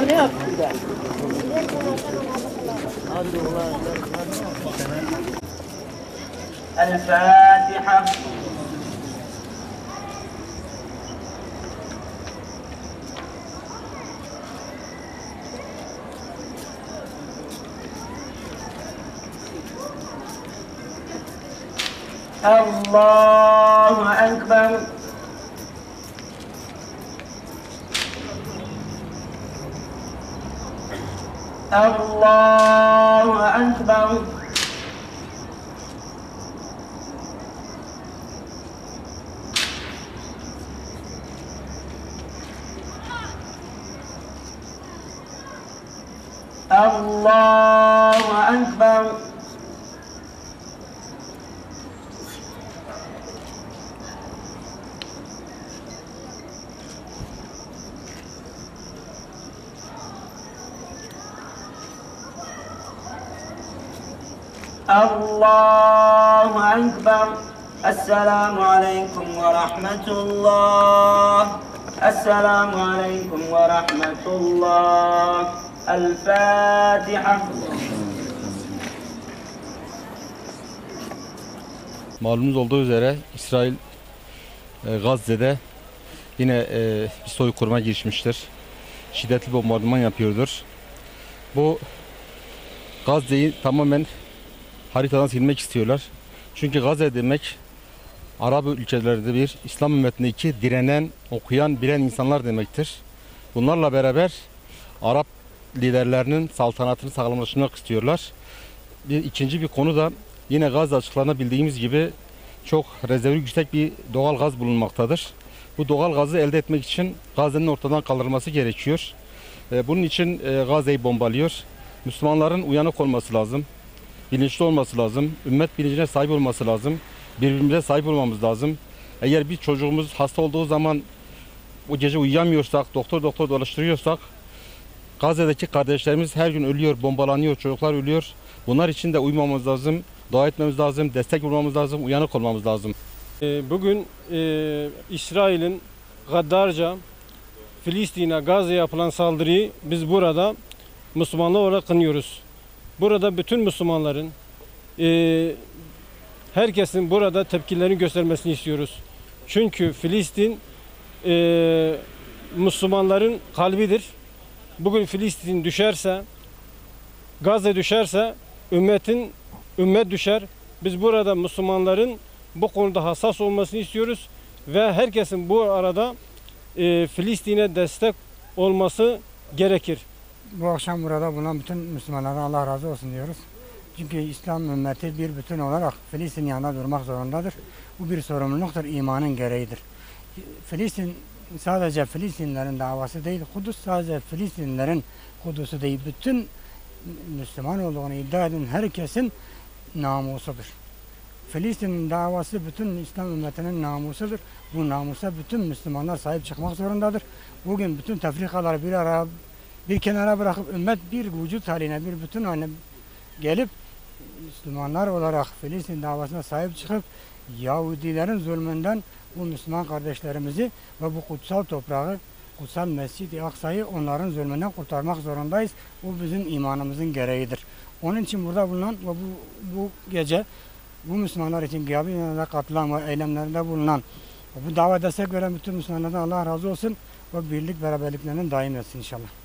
ne yaptın da? الفاتحة. الله أكبر. الله أكبر. الله أكبر. الله أكبر. السلام عليكم ورحمة الله. السلام عليكم ورحمة الله. الفاتحة. Malumunuz olduğu üzere İsrail Gazze'de yine bir soykırıma girişmiştir. Şiddetli bombardıman yapıyordur. Bu Gazze'yi tamamen haritadan silmek istiyorlar. Çünkü Gazze demek Arap ülkelerde bir, İslam ümmetinde iki direnen, okuyan, bilen insanlar demektir. Bunlarla beraber Arap liderlerinin saltanatını sağlamlaştırmak istiyorlar. İkinci bir konu da yine Gazze açıklarında bildiğimiz gibi çok rezervi yüksek bir doğal gaz bulunmaktadır. Bu doğal gazı elde etmek için Gazze'nin ortadan kaldırılması gerekiyor. Bunun için Gazze'yi bombalıyor. Müslümanların uyanık olması lazım. Bilinçli olması lazım. Ümmet bilincine sahip olması lazım. Birbirimize sahip olmamız lazım. Eğer bir çocuğumuz hasta olduğu zaman o gece uyuyamıyorsak, doktor dolaştırıyorsak, Gazze'deki kardeşlerimiz her gün ölüyor, bombalanıyor, çocuklar ölüyor. Bunlar için de uymamız lazım, dua etmemiz lazım, destek olmamız lazım, uyanık olmamız lazım. Bugün İsrail'in gaddarca Filistin'e, Gazze'ye yapılan saldırıyı biz burada Müslümanlar olarak kınıyoruz. Burada bütün Müslümanların, herkesin burada tepkilerini göstermesini istiyoruz. Çünkü Filistin Müslümanların kalbidir. Bugün Filistin düşerse, Gazze düşerse ümmet düşer. Biz burada Müslümanların bu konuda hassas olmasını istiyoruz ve herkesin bu arada Filistin'e destek olması gerekir. Bu akşam burada bulunan bütün Müslümanlara Allah razı olsun diyoruz. Çünkü İslam ümmeti bir bütün olarak Filistin yanında durmak zorundadır. Bu bir sorumluluktur, imanın gereğidir. Filistin sadece Filistinlerin davası değil, Kudüs sadece Filistinlerin Kudüs'ü değil, bütün Müslüman olduğunu iddia eden herkesin namusudur. Filistin davası bütün İslam ümmetinin namusudur. Bu namusa bütün Müslümanlar sahip çıkmak zorundadır. Bugün bütün tefrikaları bir kenara bırakıp ümmet bir vücut haline, bir bütün haline gelip Müslümanlar olarak Filistin davasına sahip çıkıp Yahudilerin zulmünden bu Müslüman kardeşlerimizi ve bu kutsal toprağı, kutsal Mescid-i Aksa'yı onların zulmünden kurtarmak zorundayız. Bu bizim imanımızın gereğidir. Onun için burada bulunan ve bu gece bu Müslümanlar için gıyabı katılan ve eylemlerinde bulunan bu dava destek veren bütün Müslümanlardan Allah razı olsun ve birlik beraberliklerinin daim etsin inşallah.